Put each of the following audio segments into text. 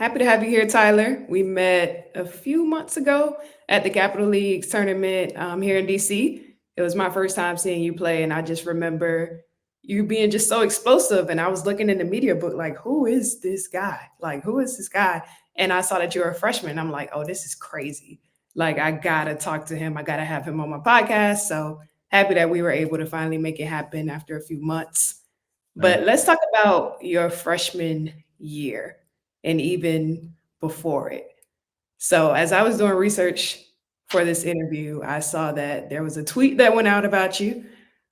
Happy to have you here, Tyler. We met a few months ago at the Capital Leagues tournament here in DC. It was my first time seeing you play, and I just remember you being just so explosive. And I was looking in the media book, like, who is this guy? Like, who is this guy? And I saw that you were a freshman. I'm like, oh, this is crazy. Like, I gotta talk to him. I gotta have him on my podcast. So happy that we were able to finally make it happen after a few months. But Mm. let's talk about your freshman year and even before it. So, as I was doing research for this interview, I saw that there was a tweet that went out about you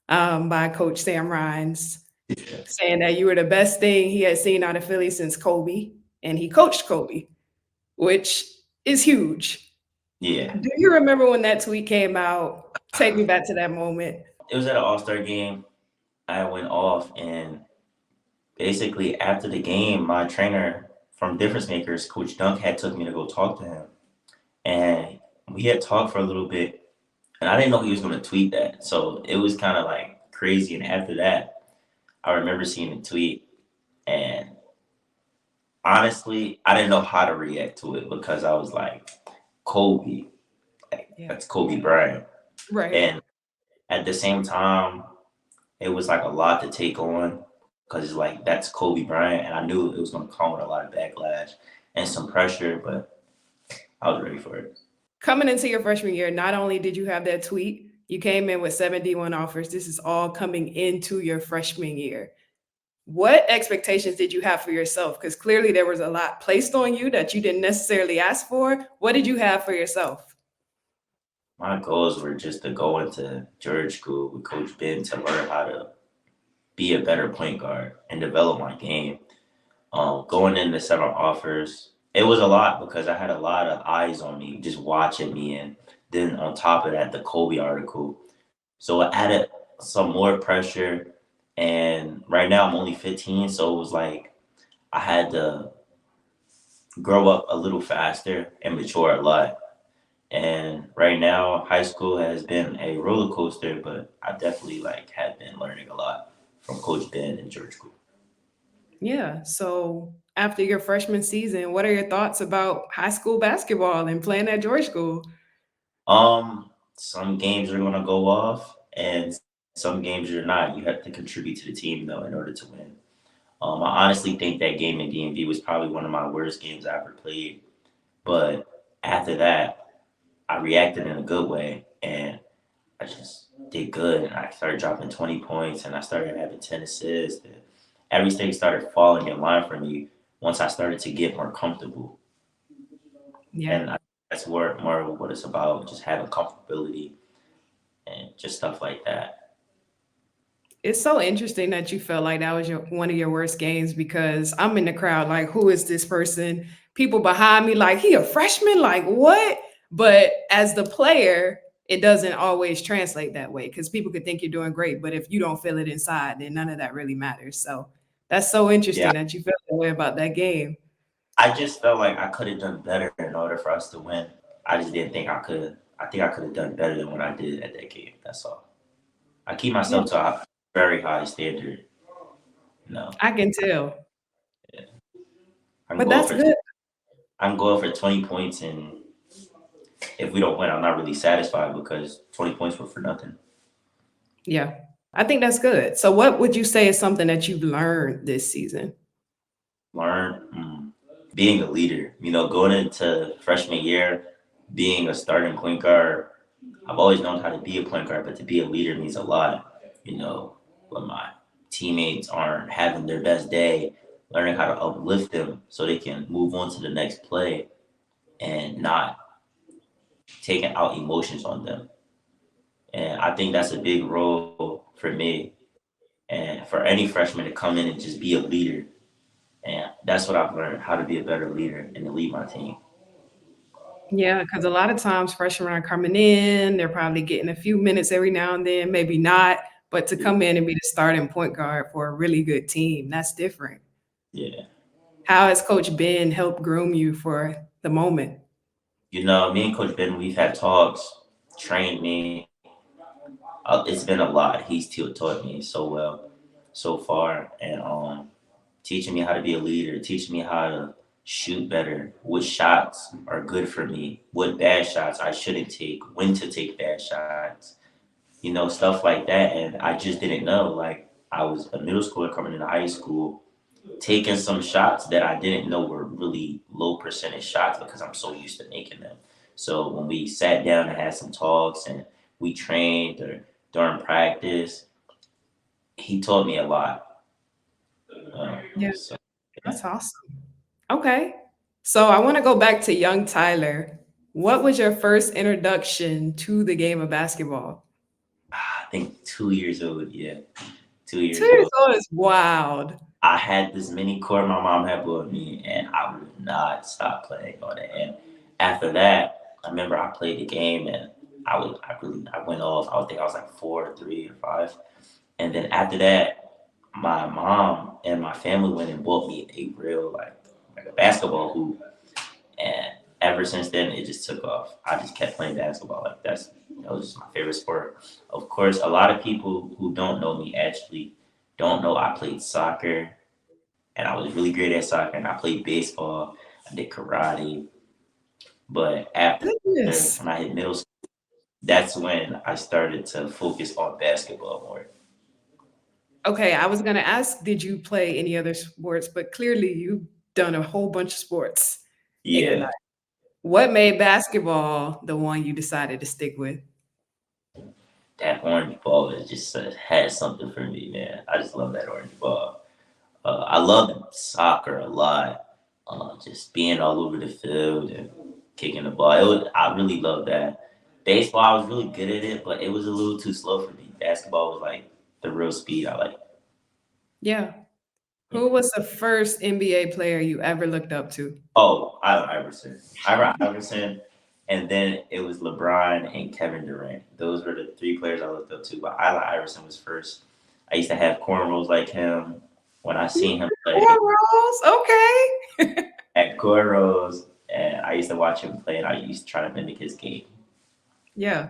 by Coach Sam Rhines Yeah. saying that you were the best thing he had seen out of Philly since Kobe, and he coached Kobe, which is huge. Yeah. Do you remember when that tweet came out? Take me back to that moment. It was at an All-Star game. I went off, and basically after the game, my trainer from Difference Makers, Coach Dunk, had took me to go talk to him. And we had talked for a little bit, and I didn't know he was going to tweet that. So it was kind of like crazy. And after that, I remember seeing the tweet, and honestly, I didn't know how to react to it because I was like, Kobe, like, Yeah. that's Kobe Bryant. Right. And at the same time, it was like a lot to take on because it's like that's Kobe Bryant, and I knew it was going to come with a lot of backlash and some pressure, but I was ready for it. Coming into your freshman year, not only did you have that tweet, you came in with 71 offers. This is all coming into your freshman year. What expectations did you have for yourself? Because clearly there was a lot placed on you that you didn't necessarily ask for. What did you have for yourself? My goals were just to go into George School with Coach Ben to learn how to be a better point guard and develop my game. Going into several offers, it was a lot because I had a lot of eyes on me just watching me, and then on top of that, the Kobe article. So it added some more pressure. And right now I'm only 15, so it was like I had to grow up a little faster and mature a lot. And right now, high school has been a roller coaster, but I definitely like have been learning a lot from Coach Ben and George School. Yeah. So after your freshman season, what are your thoughts about high school basketball and playing at George School? Some games are gonna go off, and some games you're not. You have to contribute to the team though in order to win. I honestly think that game in DMV was probably one of my worst games I ever played. But after that, I reacted in a good way, and I just did good. And I started dropping 20 points, and I started having 10 assists. And everything started falling in line for me once I started to get more comfortable. Yeah. And that's more of what it's about, just having comfortability and just stuff like that. It's so interesting that you felt like that was your one of your worst games because I'm in the crowd like, who is this person? People behind me like, he a freshman? Like what? But as the player, it doesn't always translate that way because people could think you're doing great, but if you don't feel it inside, then none of that really matters. So that's so Yeah, interesting that you felt that way about that game. I just felt like I could have done better in order for us to win. I just didn't think I could. I think I could have done better than what I did at that game. That's all. I keep Yeah, myself to a very high standard. No, I can tell. yeah. I'm But going that's for good. I'm going for 20 points, and if we don't win, I'm not really satisfied because 20 points were for nothing. Yeah. I think that's good. So what would you say is something that you've learned this season? Learn being a leader. Going into freshman year, being a starting point guard. I've always known how to be a point guard, but to be a leader means a lot. When my teammates aren't having their best day, learning how to uplift them so they can move on to the next play and not taking out emotions on them. And I think that's a big role for me and for any freshman to come in and just be a leader. And that's what I've learned, how to be a better leader and to lead my team. Yeah, because a lot of times freshmen are coming in, they're probably getting a few minutes every now and then, maybe not, but to Yeah. come in and be the starting point guard for a really good team, that's different. Yeah. How has Coach Ben helped groom you for the moment? Me and Coach Ben, we've had talks, trained me. It's been a lot. He's taught me so well so far, and teaching me how to be a leader, teaching me how to shoot better, what shots are good for me, what bad shots I shouldn't take, when to take bad shots, stuff like that. And I just didn't know. Like, I was a middle schooler coming into high school, taking some shots that I didn't know were really low percentage shots because I'm so used to making them. So when we sat down and had some talks and we trained or during practice, he taught me a lot. Yeah, So yeah. that's awesome. Okay. So I want to go back to young Tyler. What was your first introduction to the game of basketball? I think 2 years old. Yeah, 2 2 years years old. old is wild. I had this mini court my mom had bought me, and I would not stop playing on it. And after that, I remember I played the game, and I went off. I would think I was like 4, 3, or 5. And then after that, my mom and my family went and bought me a real like a basketball hoop. And ever since then, it just took off. I just kept playing basketball. Like that was just my favorite sport. Of course, a lot of people who don't know me actually don't know I played soccer, and I was really great at soccer. And I played baseball. I did karate. But after Goodness. when I hit middle school, that's when I started to focus on basketball more. Okay, I was gonna ask, did you play any other sports? But clearly you've done a whole bunch of sports in your Yeah, life. What made basketball the one you decided to stick with? that orange ball is just had something for me, man. I just love that orange ball. I love soccer a lot. Just being all over the field and kicking the ball. I really love that. Baseball, I was really good at it, but it was a little too slow for me. Basketball was like the real speed I like. Yeah. Who was the first NBA player you ever looked up to? Oh, Allen Iverson. Iverson, and then it was LeBron and Kevin Durant. Those were the three players I looked up to, but Allen Iverson was first. I used to have cornrows like him. When I seen him play, Cornrows, okay. at cornrows, and I used to watch him play, and I used to try to mimic his game. Yeah.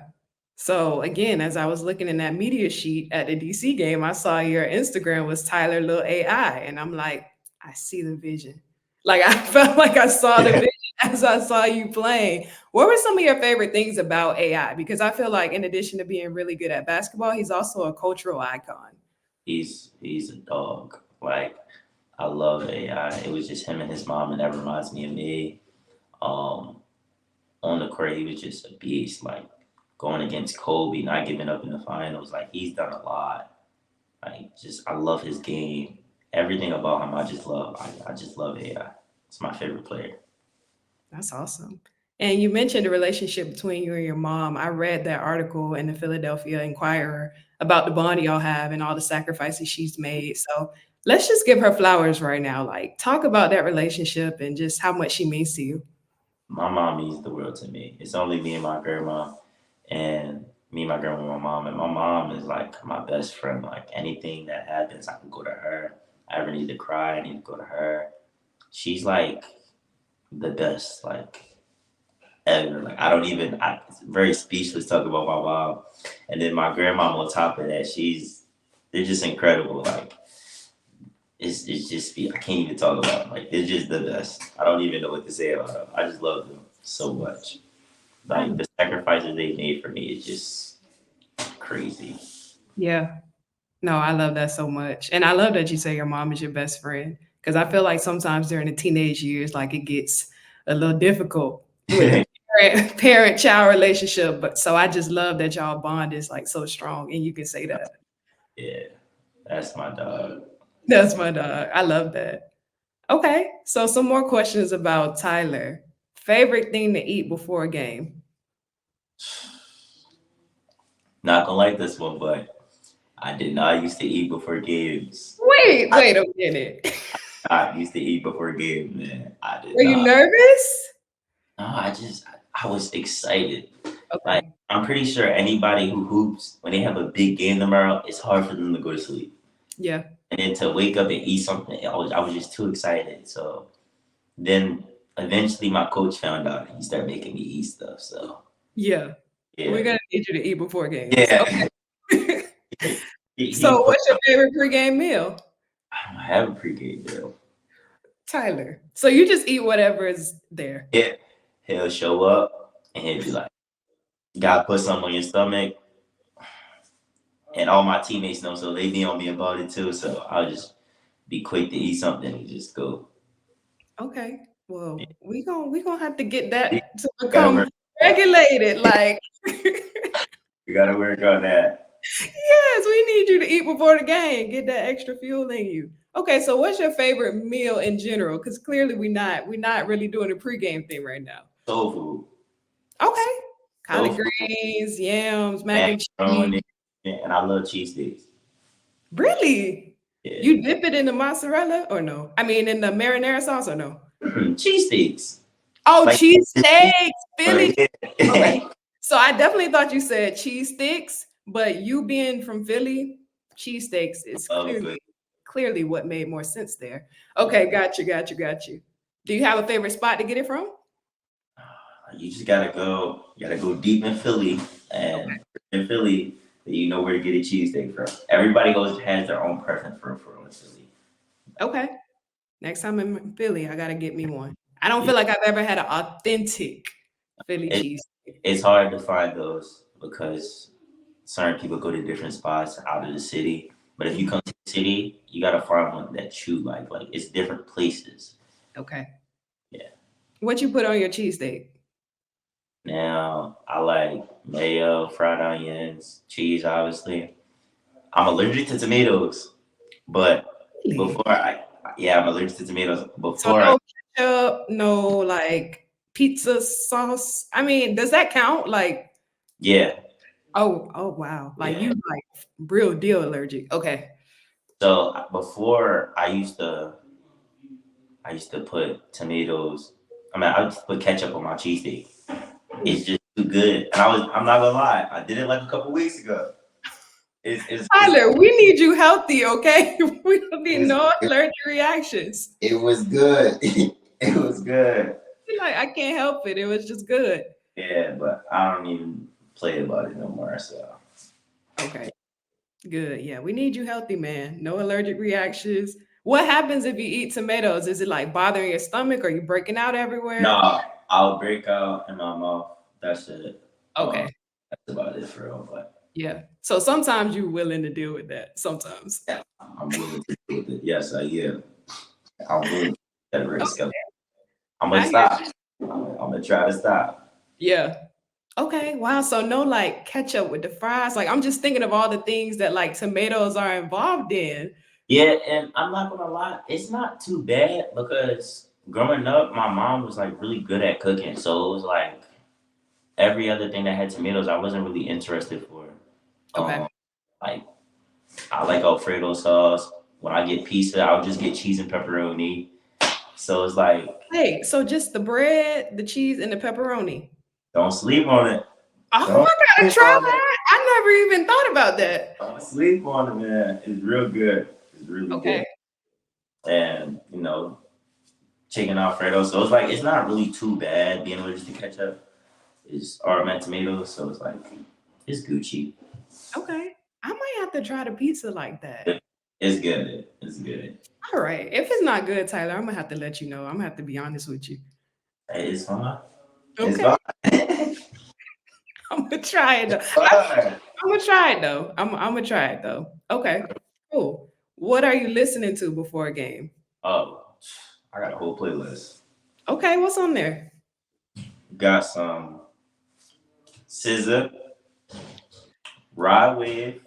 So again, as I was looking in that media sheet at the DC game, I saw your Instagram was Tyler Little AI, and I'm like, I see the vision. Like I felt like I saw the vision as I saw you playing. What were some of your favorite things about AI? Because I feel like in addition to being really good at basketball, he's also a cultural icon. He's a dog. Like, I love AI. It was just him and his mom, and that reminds me of me. Um, on the court, he was just a beast. Like, going against Kobe, not giving up in the finals. Like, he's done a lot. I love his game. Everything about him, I just love. I just love AI. It's my favorite player. That's awesome. And you mentioned the relationship between you and your mom. I read that article in the Philadelphia Inquirer about the bond y'all have and all the sacrifices she's made. So let's just give her flowers right now. Like, talk about that relationship and just how much she means to you. My mom means the world to me. It's only me and my grandma, and me, my grandma, and my mom. And my mom is like my best friend. Like, anything that happens, I can go to her. I ever need to cry, I need to go to her. She's like the best, like, ever. Like, I don't even. It's very speechless talking about my mom, and then my grandma on top of that. They're just incredible. Like, it's just I can't even talk about them. Like, they're just the best. I don't even know what to say about them. I just love them so much. Like, Oh, the sacrifices they made for me is just crazy. yeah. No, I love that so much. And I love that you say your mom is your best friend because I feel like sometimes during the teenage years, like it gets a little difficult with the parent child relationship. But so I just love that y'all bond is like so strong and you can say that. Yeah, that's my dog. That's my dog. I love that. Okay. So some more questions about Tyler. Favorite thing to eat before a game? Not gonna like this one, but I did not used to eat before games. Wait a minute. I used to eat before games, man. I did Were you not. nervous? No, I was excited. Like, Okay. I'm pretty sure anybody who hoops when they have a big game tomorrow, it's hard for them to go to sleep. Yeah. And then to wake up and eat something, I was just too excited. So then eventually my coach found out and he started making me eat stuff. So Yeah. We're yeah, gonna need you to eat before games. yeah. Okay. he So put. what's your favorite pregame meal? I don't have a pregame meal. Tyler. So you just eat whatever is there. Yeah, he'll show up and he'll be like, "You gotta put something on your stomach." And all my teammates know, so they be on me about it too. So I'll just be quick to eat something and just go. Okay. Yeah, Well, we gonna have to get you that to gotta become work. regulated. Like, You gotta work on that. yes, we need you to eat before the game. Get that extra fuel in you. Okay, so what's your favorite meal in general? Because clearly we not really doing a pregame thing right now. Soul food, Okay. soul Collard food, greens, yams, mac and cheese. macaroni, and I love cheesesteaks. Really? Yeah, You dip it in the mozzarella or no? I mean, in the marinara sauce or no? cheesesteaks. Oh, Like, cheesesteaks, Philly. Okay. yeah. So I definitely thought you said cheese sticks, but you being from Philly, cheesesteaks is Love it. clearly what made more sense there. Okay, got you. Do you have a favorite spot to get it from? You just gotta go. You gotta go deep in Philly, Okay. and in Philly, you know where to get a cheesesteak from. Everybody goes has their own preference for in Philly. Okay. Next time I'm in Philly, I gotta get me one. I don't Yeah, feel like I've ever had an authentic Philly it, cheese. it's hard to find those because certain people go to different spots out of the city. But if you Mhm. come to the city, you gotta find one that you like. Like it's different places. Okay. Yeah. What you put on your cheesesteak? Now I like mayo, fried onions, cheese. Obviously, I'm allergic to tomatoes, but Really? before I yeah, I'm allergic to tomatoes. So Before I no ketchup, no like pizza sauce. I mean, does that count? Like, yeah oh wow. Like you yeah. like real deal allergic. Okay. So before I used to put tomatoes. I mean, I used to put ketchup on my cheesesteak. Hmm. It's just too good. And I'm not gonna lie, I did it like a couple weeks ago. It's Tyler, we need you healthy, okay? We don't need it's no allergic reactions. it was good. It was good. You're like, I can't help it. It was just good. Yeah, but I don't even play about it no more. So Okay. Good. Yeah, we need you healthy, man. No allergic reactions. What happens if you eat tomatoes? Is it like bothering your stomach? Or you breaking out everywhere? no, I'll break out in my mouth. That's it. Okay. That's about it for real. But Yeah. So sometimes you're willing to deal with that. Sometimes. yeah, I'm willing to deal with it. Yes, I am. I'm willing to take that Okay. risk. I'm gonna I hear stop. I'm gonna try to stop. yeah. Okay. Wow. So no like ketchup with the fries. Like I'm just thinking of all the things that like tomatoes are involved in. Yeah, and I'm not gonna lie, it's not too bad because growing up, my mom was like really good at cooking. So it was like every other thing that had tomatoes, I wasn't really interested for. Okay. Um, like I like Alfredo sauce. When I get pizza, I'll just get cheese and pepperoni. So it's like, Hey, so just the bread, the cheese, and the pepperoni. don't sleep on it. Oh, Don't I gotta sleep try on it. that. I never even thought about that. Don't sleep on it, man. It's real good. It's really Okay. good. And chicken Alfredo. So it's like it's not really too bad being allergic to ketchup. It's automatic tomatoes, so it's like it's Gucci. Okay. I might have to try the pizza like that. It's good. It's good. All right. If it's not good, Tyler, I'm gonna have to let you know. I'm gonna have to be honest with you. Hey, it's fine. It's Okay. fine. It's I'm gonna try it though. fine. I'm gonna try it though. I'm gonna try it though. Okay. Cool. What are you listening to before a game? Oh, I got a whole playlist. Okay, what's on there? Got some scissor, ride wave.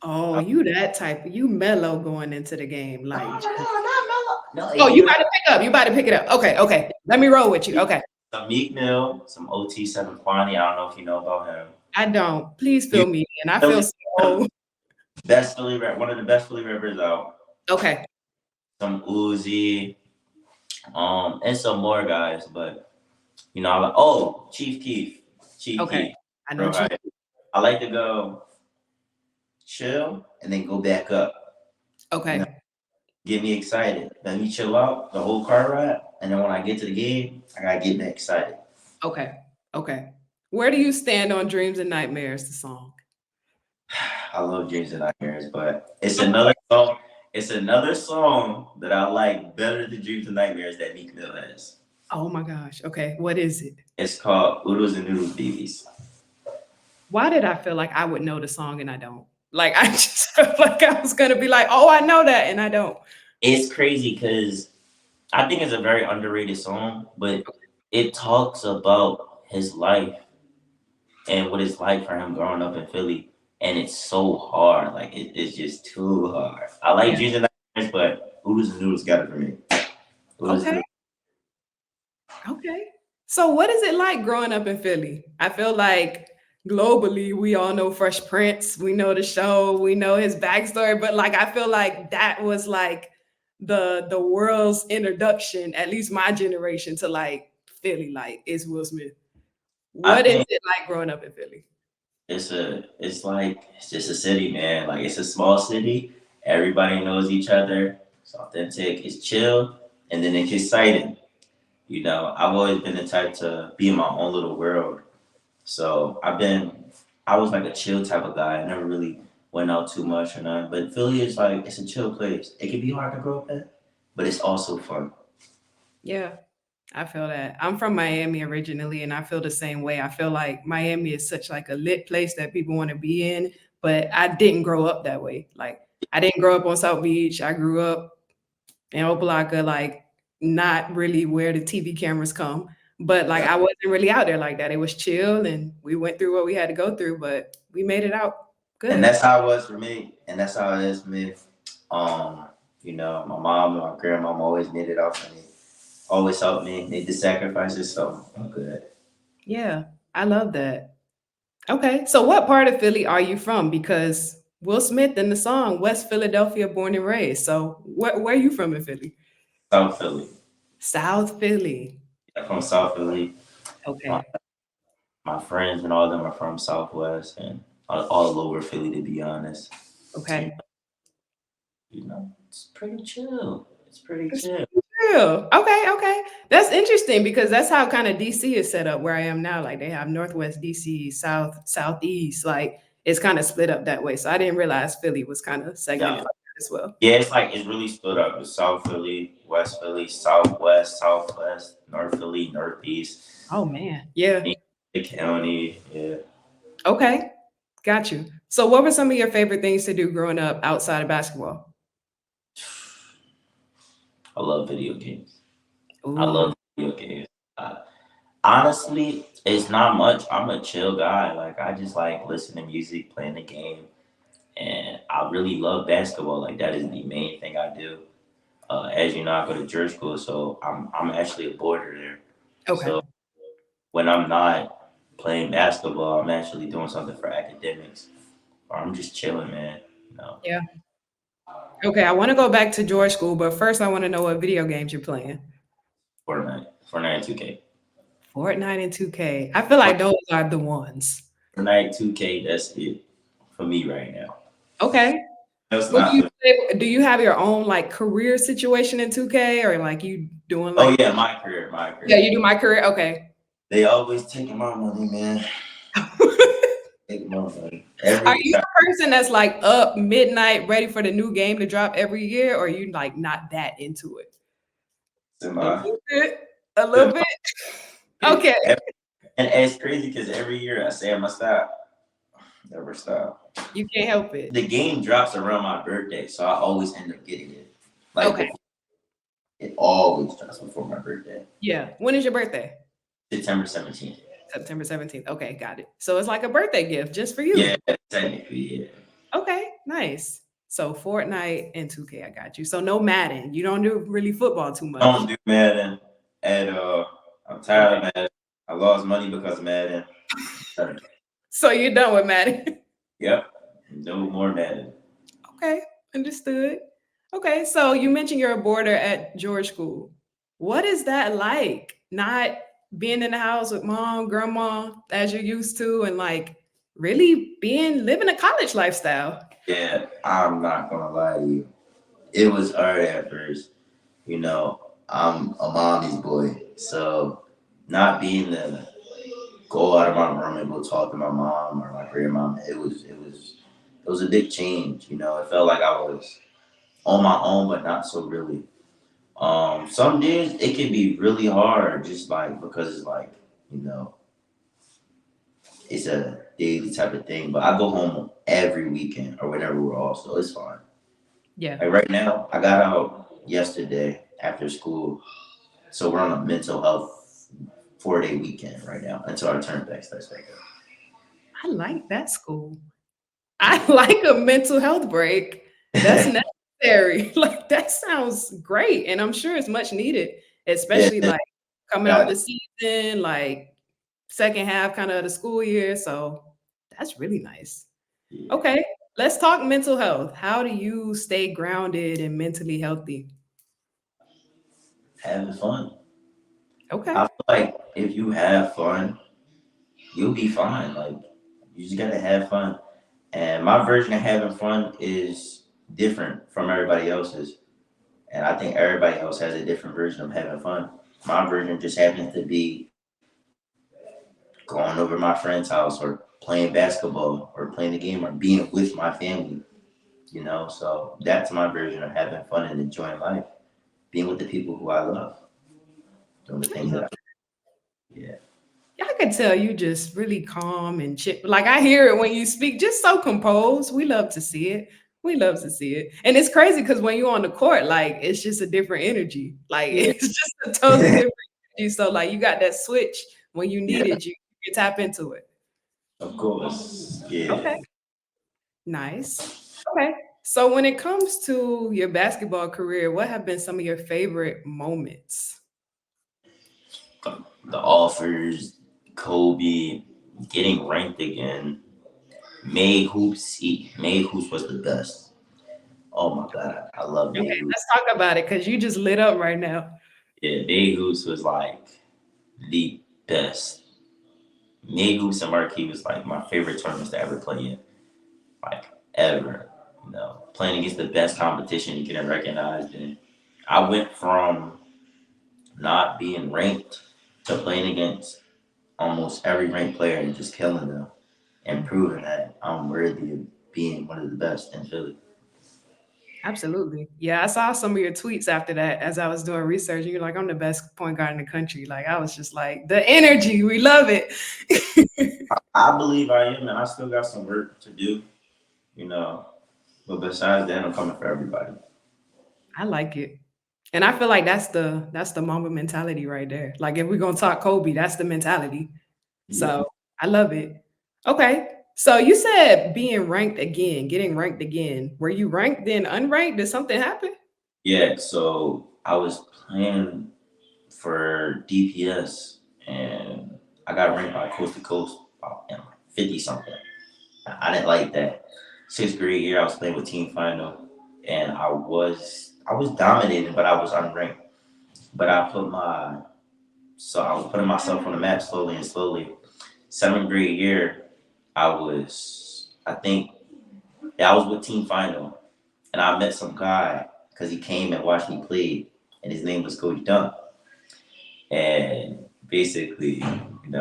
Oh, you that type. You mellow going into the game. No, Like, no, no, not mellow. No, oh, it you give about to pick up. You about to pick it up. Okay, okay. Let me roll with you. Okay. some Meek Mill, some OT7 Kwani. I don't know if you know about him. I don't. Please You fill me in. I feel Philly, so best Philly rap, one of the best Philly rappers out. okay. Some Uzi, and some more guys, but I like Chief Keef. Chief Okay. Keef. I know Bro, Chief. I like to go chill and then go back up. You know, Okay. get me excited. Let me chill out the whole car ride, and then when I get to the game, I gotta get back excited. Okay. Okay. Where do you stand on Dreams and Nightmares, the song? I love Dreams and Nightmares, but it's another song. It's another song that I like better than Dreams and Nightmares that Meek Mill has. Oh my gosh. Okay. What is it? It's called Oodles and Noodles Babies. Why did I feel like I would know the song and I don't? Like I just felt like I was gonna be like, oh, I know that, and I don't. It's crazy because I think it's a very underrated song, but it talks about his life and what it's like for him growing up in Philly. And it's so hard. Like, it's just too hard. I like Yeah. Dreams and Nightmares, but Oodles and Noodles got it for me. Oodles and Okay. Noodles. Okay. So what is it like growing up in Philly? I feel like globally we all know Fresh Prince, we know the show, we know his backstory, but like I feel like that was like the world's introduction, at least my generation, to like Philly, like is Will Smith. I What is think it like growing up in Philly? it's like, it's just a city, man. Like, it's a small city. Everybody knows each other. It's authentic. It's chill. And then it's exciting. You know, I've always been the type to be in my own little world. So I was like a chill type of guy. I never really went out too much or nothing. But Philly is like, it's a chill place. It can be hard to grow up in, but it's also fun. Yeah, I feel that. I'm from Miami originally, and I feel the same way. I feel like Miami is such like a lit place that people want to be in, but I didn't grow up that way. Like I didn't grow up on South Beach. I grew up in Opelika, like not really where the TV cameras come. But like Yeah. I wasn't really out there like that. It was chill, and we went through what we had to go through, but we made it out And good. that's how it was for me. And that's how it is for me. Um, you know, my mom and my grandmom always made it out for me. Always helped me, made the sacrifices, so I'm good. Yeah, I love that. Okay, so what part of Philly are you from? Because Will Smith in the song West Philadelphia, born and raised. So where are you from in Philly? South Philly. South Philly. I'm from South Philly. My, Okay. my friends and all of them are from Southwest and all over Philly, to be honest. You, Okay. you know, it's pretty chill. It's pretty It's chill. real. Okay, okay. That's interesting because that's how kind of DC is set up where I am now. Like they have Northwest DC, South, Southeast. Like it's kind of split up that way. So I didn't realize Philly was kind of segmented Yeah. like that as well. Yeah, it's like it's really split up. It's South Philly, West Philly, Southwest, Southwest, North Philly, Northeast, Oh man. Yeah. the county. Yeah. Okay. Got you. So what were some of your favorite things to do growing up outside of basketball? I love video games. I Ooh, love video games. Uh, Honestly, it's not much. I'm a chill guy. Like, I just like listening to music, playing the game, and I really love basketball. Like, that is the main thing I do. As you know, I go to church school, so I'm actually a boarder there. okay. So when I'm not playing basketball, I'm actually doing something for academics, or I'm just chilling, man. You know, Yeah. Okay, I want to go back to George School, but first I want to know what video games you're playing. Fortnite 2K, Fortnite and 2K. I feel like those are the ones. Fortnite 2K. That's it for me right now. Okay. That's What not. do you have your own like career situation in 2K or like you doing Oh like yeah, my career, my yeah, career. you do my career? Okay. They always taking my money, man. Taking my money Are every you time. the person that's like up midnight ready for the new game to drop every year, or are you like not that into it? A Semi. little bit. A little Semi. bit. Okay. And it's crazy because every year I say I'm gonna stop, never stop. You can't help it. The game drops around my birthday, so I always end up getting it. Like Okay. before, it always drops before my birthday, Yeah. When is your birthday? September 17th. September 17th. Okay, got it. So it's like a birthday gift just for you. Yeah, technically, yeah. Okay, nice. So Fortnite and 2K, I got you. So no Madden. You don't do really football too much. Don't do Madden at all. I'm tired Okay. of Madden. I lost money because of Madden. So you're done with Madden. Yep, no more Madden. Okay, understood. Okay, so you mentioned you're a boarder at George School. What is that like? Not being in the house with mom, grandma, as you're used to, and like really living a college lifestyle. Yeah, I'm not gonna lie to you. It was hard at first. You know, I'm a mommy's boy, so not being the go out of my room and go talk to my mom or my grandmom, it was a big change. You know, it felt like I was on my own, but not so really. Some days it can be really hard, just like because it's like, you know, it's a daily type of thing. But I go home every weekend or whenever we're off, so it's fine. Yeah. Like right now, I got out yesterday after school, so we're on a mental health 4-day weekend right now until our turn back starts back up. I like that school. I like a mental health break. That's necessary. Like, that sounds great, and I'm sure it's much needed, Yeah, especially, like, coming off got the season, like, second half kinda of the school year, so that's really nice. yeah, Okay, let's talk mental health. How do you stay grounded and mentally healthy? having fun. Okay. I feel like if you have fun, you'll be fine. Like you just gotta have fun. And my version of having fun is different from everybody else's. And I think everybody else has a different version of having fun. My version just happens to be going over my friend's house or playing basketball or playing the game or being with my family, you know? So that's my version of having fun and enjoying life. Being with the people who I love, doing the I things love that I, yeah. Yeah, I could tell you just really calm and chill. Like, I hear it when you speak, just so composed. We love to see it. We love to see it. And it's crazy because when you're on the court, like, it's just a different energy. Like, Yeah. it's just a totally different energy. So, like, you got that switch when you need Yeah, it, you can tap into it. of course. Yeah. Okay, nice. Okay. So when it comes to your basketball career, what have been some of your favorite moments? The offers, Kobe, getting ranked again. May Hoops was the best. Oh my god, I love Okay, May Hoops. let's talk about it because you just lit up right now. Yeah, May Hoops was like the best. May Hoops and Marquee was like my favorite tournaments to ever play in, like ever. You know, playing against the best competition and getting recognized. And I went from not being ranked to playing against almost every ranked player and just killing them and proving that I'm worthy of being one of the best in Philly. Absolutely. Yeah, I saw some of your tweets after that as I was doing research. And you're like, I'm the best point guard in the country. Like, I was just like, the energy, we love it. I believe I am, and I still got some work to do, you know. But besides that, I'm coming for everybody. I like it. And I feel like that's the Mamba mentality right there. Like, if we're gonna talk Kobe, that's the mentality. Yeah. So I love it. Okay. So you said being ranked again, getting ranked again. Were you ranked then unranked? Did something happen? Yeah, so I was playing for DPS, and I got ranked by Coast to Coast about 50 something. I didn't like that. Sixth grade year, I was playing with Team Final, and I was dominating, but I was unranked. But I was putting myself on the map slowly and slowly. Seventh grade year, I think, yeah, I was with Team Final, and I met some guy because he came and watched me play, and his name was Coach Dunk. And basically,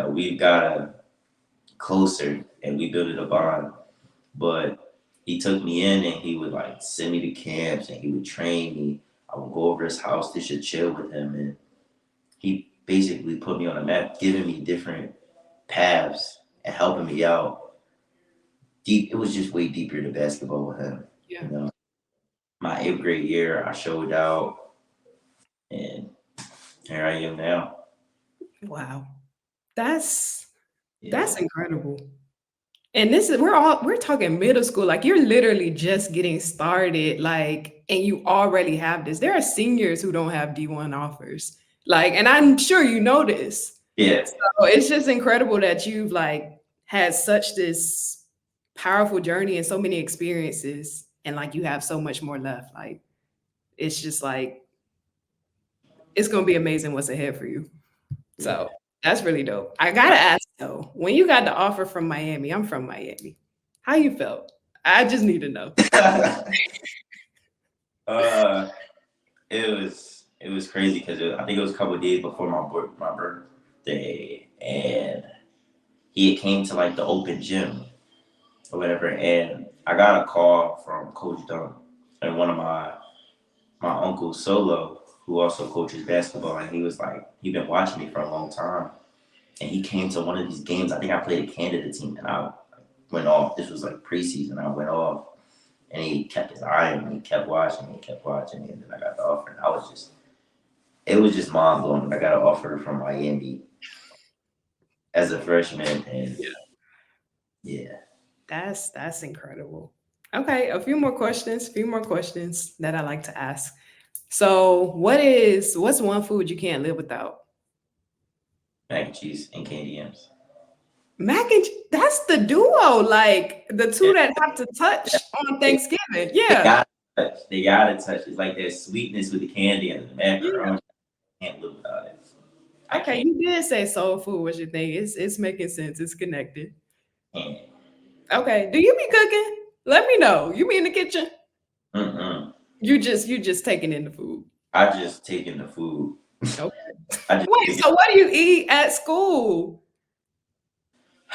we got closer and we built a bond. But he took me in and he would like send me to camps and he would train me. I would go over his house to should chill with him, and he basically put me on a map, giving me different paths and helping me out. Deep, it was just way deeper to basketball with him. Yeah. You know, my eighth grade year, I showed out, and here I am now. Wow. That's Yeah, that's incredible. And this is we're talking middle school. Like, you're literally just getting started, like, and you already have this. There are seniors who don't have D1 offers. Like, and I'm sure you know this. yeah, So it's just incredible that you've like had such this powerful journey and so many experiences, and like you have so much more left. Like, it's just like it's gonna be amazing what's ahead for you. yeah. So that's really dope. I gotta ask though, when you got the offer from Miami, I'm from Miami. How you felt? I just need to know. uh, it was crazy because I think it was a couple of days before my birthday, and he had came to like the open gym or whatever, and I got a call from Coach Dunn and one of my my uncle Solo, who also coaches basketball, and he was like, he been watching me for a long time, and he came to one of these games. I think I played a Canada team, and I went off. This was like preseason. I went off, and he kept his eye on me, kept watching me, and then I got the offer, and it was just mind blowing. I got an offer from Miami as a freshman, and yeah. That's incredible. Okay, a few more questions. Few more questions that I like to ask. So, what's one food you can't live without? Mac and cheese and candy yams. Mac and that's the duo, like the two Yeah, that have to touch on they, Thanksgiving. they Yeah, gotta touch. They gotta touch. It's like that sweetness with the candy and the yeah. macaroni. I can't live without it. I Okay, can't. you did say soul food was your thing. It's making sense. It's connected. can't. Okay, do you be cooking? Let me know. You be in the kitchen? Mm-mm. You just taking in the food. I just taking the food. Okay. I just Wait, take it. so what do you eat at school?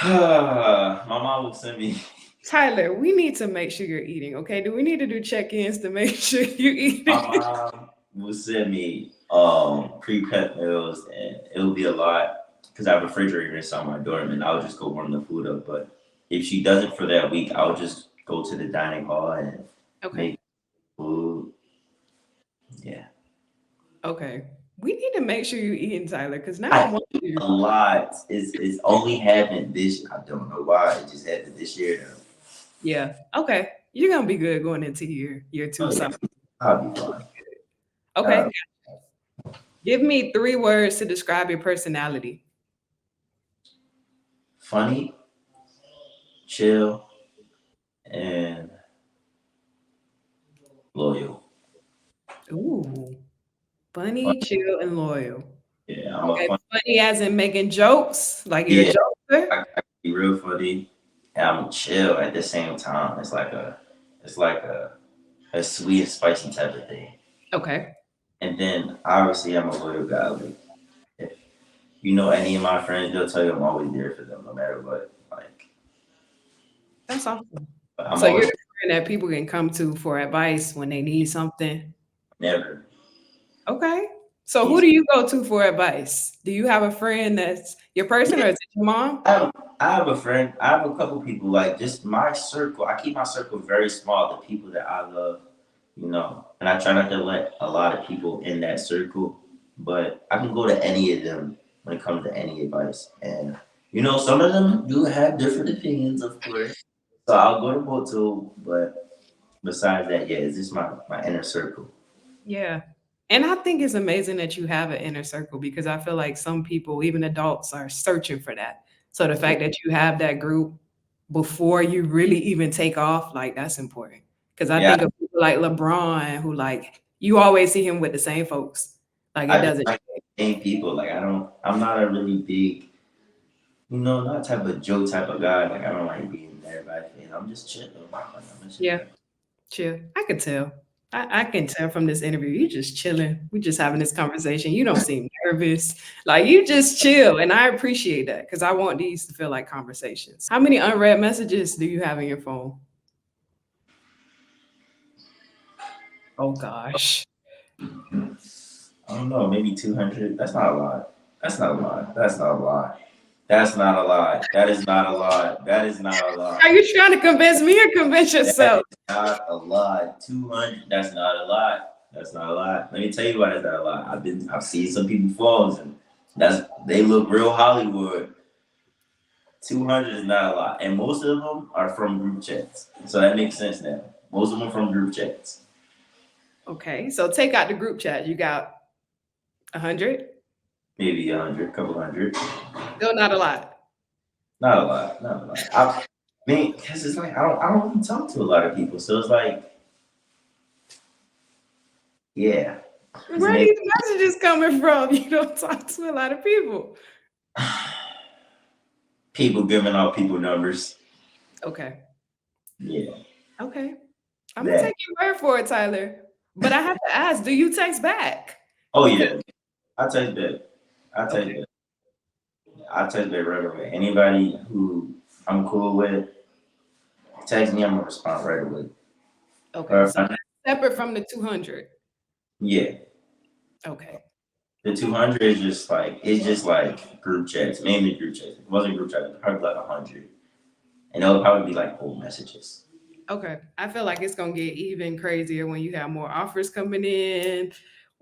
My mom would send me. Tyler, we need to make sure you're eating, okay? Do we need to do check-ins to make sure you My eating? mom would send me pre-cut meals, and it would be a lot because I have a refrigerator inside my dorm, and I would just go warm the food up. But if she does it for that week, I would just go to the dining hall and Okay. make food. Yeah, Okay. We need to make sure you're eating, Tyler, because now I I want eat you. a lot. It's only happened this. I don't know why. It just happened this year. Yeah. Okay. You're gonna be good going into year two. Though. Oh So yeah, I'll be fine. okay. Uh, Give me 3 words to describe your personality. funny, chill, and loyal. Ooh. Funny, chill, and loyal. Yeah, I'm a Okay. fun. Funny as in making jokes, like you're a Yeah, joker. I can be real funny, and I'm chill at the same time. It's like a sweet and spicy type of thing. Okay. And then obviously I'm a loyal guy. Like if you know any of my friends, they'll tell you I'm always there for them, no matter what. Like That's awesome. I'm So you're always the friend that people can come to for advice when they need something. never. Okay. So who He's do you go to for advice? Do you have a friend that's your person yeah. or is it your mom? I have a friend. I have a couple people like just my circle. I keep my circle very small. The people that I love, and I try not to let a lot of people in that circle. But I can go to any of them when it comes to any advice, and some of them do have different opinions, of course. So I'll go to both too. But besides that, yeah, it's just my inner circle. Yeah. And I think it's amazing that you have an inner circle because I feel like some people, even adults, are searching for that. So the Yeah, fact that you have that group before you really even take off, like that's important. Because I yeah. think of people like LeBron, who like you always see him with the same folks. Like it I just doesn't. like same people. Like I don't. I'm not a really big. Not type of Joe type of guy. Like I don't like being there by face. I'm just chilling. Like, I'm a chill Yeah, guy. chill. I could tell. I can tell from this interview, you just chilling. We just having this conversation. You don't seem nervous. Like you just chill. And I appreciate that because I want these to feel like conversations. How many unread messages do you have in your phone? Oh gosh. I don't know. Maybe 200. That's not a lot. That's not a lot. That's not a lot. That's not a lot. That is not a lot. That is not a lot. Are you trying to convince me or convince That yourself? is not a lot. 200. That's not a lot. That's not a lot. Let me tell you why that's not a lot. I've seen some people phones and they look real Hollywood. 200 is not a lot, and most of them are from group chats. So that makes sense now. Most of them are from group chats. Okay, so take out the group chat. You got 100? Maybe 100, couple hundred. Still not a lot. Not a lot. Not a lot. I mean, because it's like I don't really talk to a lot of people, so it's like, yeah, it's Where are maybe these messages coming from? You don't talk to a lot of people. people giving out people numbers. Okay. Yeah, Okay. I'm gonna that. take your word for it, Tyler. But I have to ask, do you text back? Oh Because yeah, I take that. I take okay, that. I take that right away. Anybody who I'm cool with, text me, I'm gonna respond right away. okay. Or if So I that's separate from the 200. Yeah. Okay. The 200 is just like, it's just like group chats, mainly group chats. If it wasn't group chats, it'd probably like 100. And it'll probably be like old messages. Okay. I feel like it's gonna get even crazier when you have more offers coming in,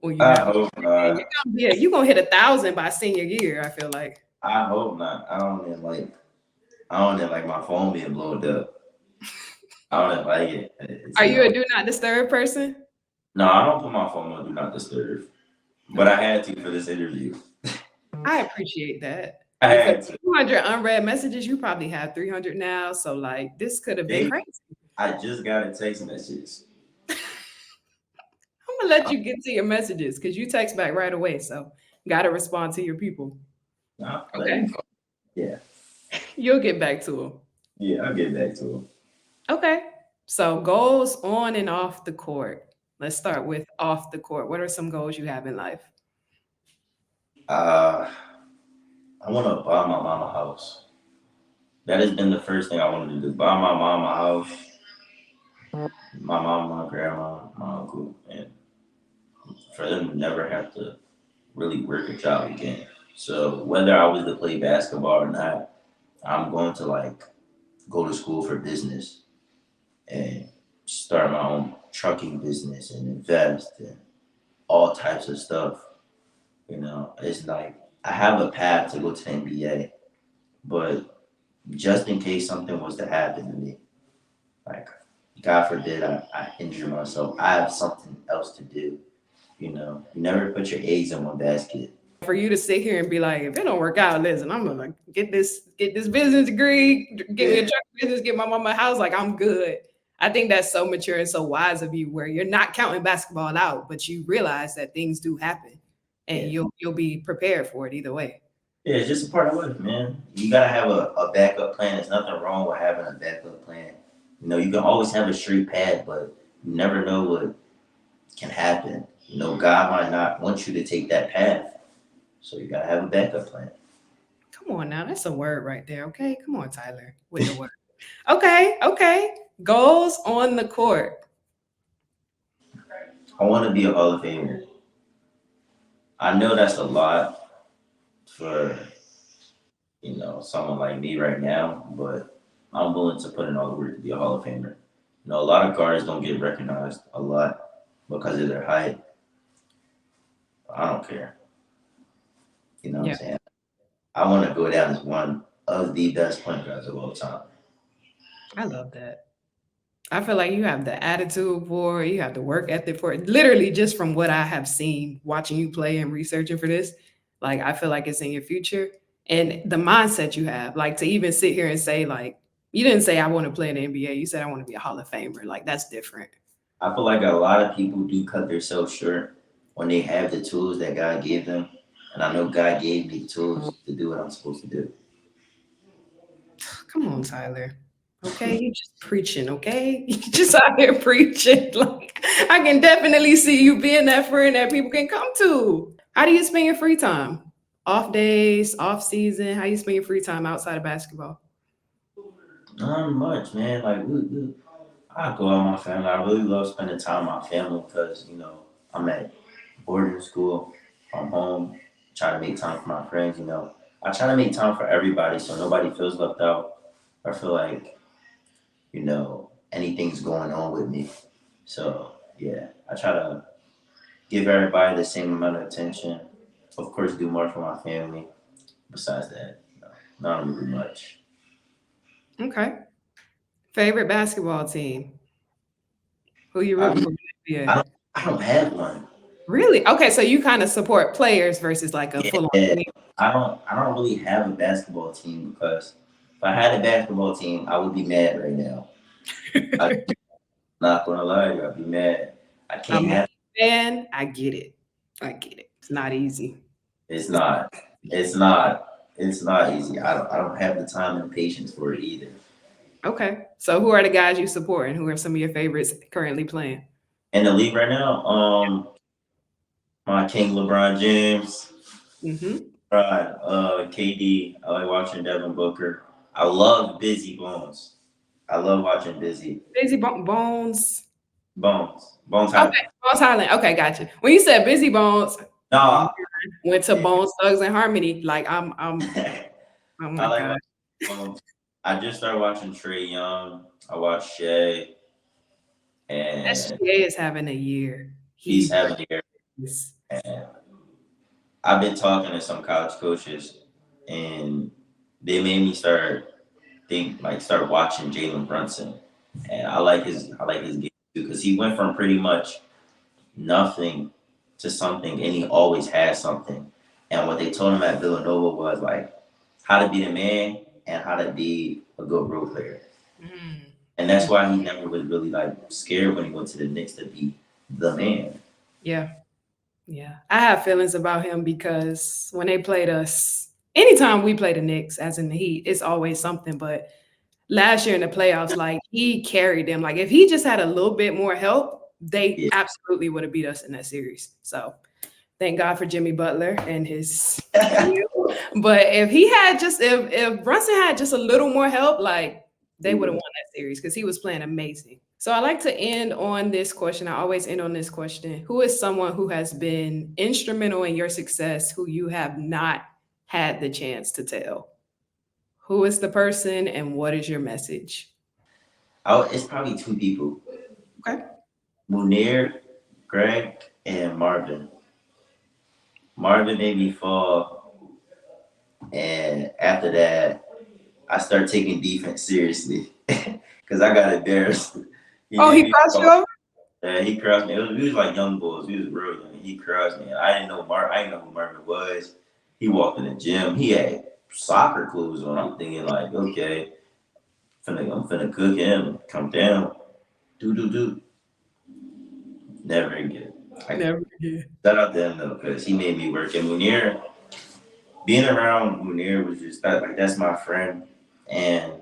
when you I have hope not. you're gonna hit 1,000 by senior year, I feel like. I hope not. I don't even like my phone being blowed up. I don't even like it. It's Are you a annoying. do not disturb person? No, I don't put my phone on do not disturb. But I Okay. had to for this interview. I appreciate that I because had to. 200 unread messages, you probably have 300 now. So like this could have been They, crazy. I just got a text message. I'm gonna let you get to your messages because you text back right away. So gotta respond to your people. Let me Okay. go. Yeah. You'll get back to them. Yeah, I'll get back to him. Okay. So goals on and off the court. Let's start with off the court. What are some goals you have in life? Uh, I want to buy my mama a house. That has been the first thing I wanted to do. Buy my mom a house, my mom, my grandma, my uncle, and for them to never have to really work a job again. So whether I was to play basketball or not, I'm going to like go to school for business and start my own trucking business and invest in all types of stuff. You know, it's like I have a path to go to the NBA, but just in case something was to happen to me, like God forbid I injure myself, I have something else to do. You know, you never put your eggs in one basket. For you to sit here and be like, if it don't work out, listen, I'm gonna get this business degree, get me a Yeah, truck business, get my mama a house. Like I'm good. I think that's so mature and so wise of you, where you're not counting basketball out, but you realize that things do happen, and yeah. you'll be prepared for it either way. Yeah, it's just a part of life, man. You gotta have a backup plan. There's nothing wrong with having a backup plan. You know, you can always have a straight path, but you never know what can happen. You know, God might not want you to take that path. So you gotta have a backup plan. Come on now, that's a word right there. Okay, come on, Tyler, with the word. Okay, okay. Goals on the court. I wanna be a Hall of Famer. I know that's a lot for, someone like me right now, but I'm willing to put in all the work to be a Hall of Famer. You know, a lot of guards don't get recognized a lot because of their height. I don't care. You know what I'm Yeah, saying? I want to go down as one of the best point guards of all time. I love that. I feel like you have the attitude for it, you have the work ethic for it. Literally, just from what I have seen watching you play and researching for this, like I feel like it's in your future and the mindset you have. Like to even sit here and say, like, you didn't say I want to play in the NBA. You said I want to be a Hall of Famer. Like that's different. I feel like a lot of people do cut themselves short when they have the tools that God gave them. And I know God gave me the tools to do what I'm supposed to do. Come on, Tyler. Okay, you just preaching, okay? You just out here preaching. Like I can definitely see you being that friend that people can come to. How do you spend your free time? Off days, off season? How you spend your free time outside of basketball? Not much, man. Like, I go out with my family. I really love spending time with my family because, I'm at boarding school. I'm home, trying to make time for my friends, I try to make time for everybody so nobody feels left out or feel like, anything's going on with me. So, yeah, I try to give everybody the same amount of attention. Of course, do more for my family. Besides that, not really much. Okay. Favorite basketball team? Who you I, rooting for in the I NBA? don't, I don't have one. Really? Okay, so you kind of support players versus like a full-on Yeah, team. I don't really have a basketball team because if I had a basketball team, I would be mad right now. I'm not gonna lie to you, I'd be mad. I I'm can't a have. fan. I get it. I get it. It's not easy. It's not. It's not. It's not easy. I don't have the time and patience for it either. Okay. So who are the guys you support and who are some of your favorites currently playing? In the league right now, my King LeBron James, Mm-hmm. right, KD. I like watching Devin Booker. I love Busy Bones. I love watching Busy Daisy Bones. Bones. Bones Okay, Hyland. Bones Highland. Okay, gotcha. When you said Busy Bones, my mind No, went to Bones Thugs and Harmony. Like I'm. I Oh my like god. I just started watching Trey Young. I watched Shay, and SGA is having a year. he's He having a year. is. And I've been talking to some college coaches, and they made me start watching Jalen Brunson, and I like his game too because he went from pretty much nothing to something, and he always had something. And what they told him at Villanova was like how to be the man and how to be a good role player. Mm. And that's why he never was really like scared when he went to the Knicks to be the man. Yeah. Yeah. I have feelings about him because when they played us, anytime we play the Knicks, as in the Heat, it's always something. But last year in the playoffs, like he carried them. Like if he just had a little bit more help, they Yeah. absolutely would have beat us in that series. So thank God for Jimmy Butler and his skill. But if he had just if Brunson had just a little more help, like they would have won that series because he was playing amazing. So I like to end on this question. I always end on this question. Who is someone who has been instrumental in your success who you have not had the chance to tell? Who is the person and what is your message? It's probably two people: Okay. Munir, Greg, and Marvin. Marvin made me fall, and after that, I started taking defense seriously because I got embarrassed. He Oh, made he me crossed you fall. over? He crossed me. We was like young boys. We was real young. He crossed me. I didn't know I didn't know who Marvin was. He walked in the gym. He had soccer clothes on. I'm thinking like, okay, I'm finna cook him. Come down. Do. Never again. I Never again. shout out to him though, because he made me work. And Munir, being around Munir was just that's my friend, and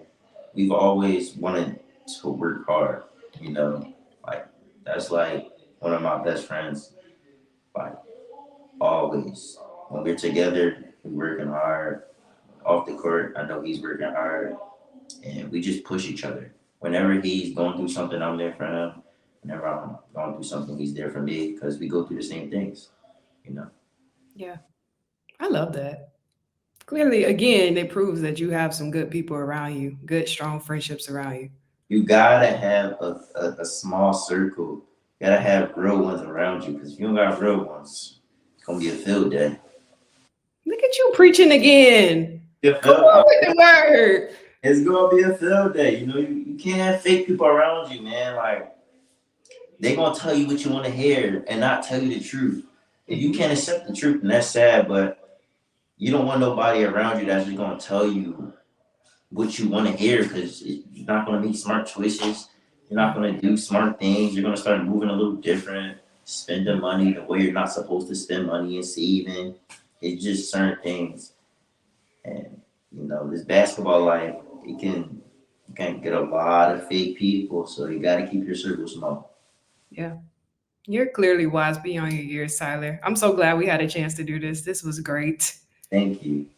we've always wanted to work hard. You know, like that's like one of my best friends. Like always, when we're together, we're working hard. Off the court, I know he's working hard, and we just push each other. Whenever he's going through something, I'm there for him. Whenever I'm going through something, he's there for me because we go through the same things. You know, Yeah. I love that. Clearly, again, it proves that you have some good people around you, good, strong friendships around you. you gotta have a small circle. You gotta have real ones around you because if you don't got real ones, it's gonna be a field day. Look at you preaching again. Good Come field. on with the word. It's gonna be a field day. You know, you can't have fake people around you, man. Like they gonna tell you what you want to hear and not tell you the truth. If you Mhm. can't accept the truth, then that's sad. But you don't want nobody around you that's just gonna tell you what you want to hear because you're not gonna make smart choices. You're not gonna do smart things. You're gonna start moving a little different, spending money the way you're not supposed to spend money and saving. It's just certain things, and this basketball life, it can you can get a lot of fake people, so you got to keep your circle small. Yeah. You're clearly wise beyond your years, Tyler. I'm so glad we had a chance to do this. This was great. Thank you.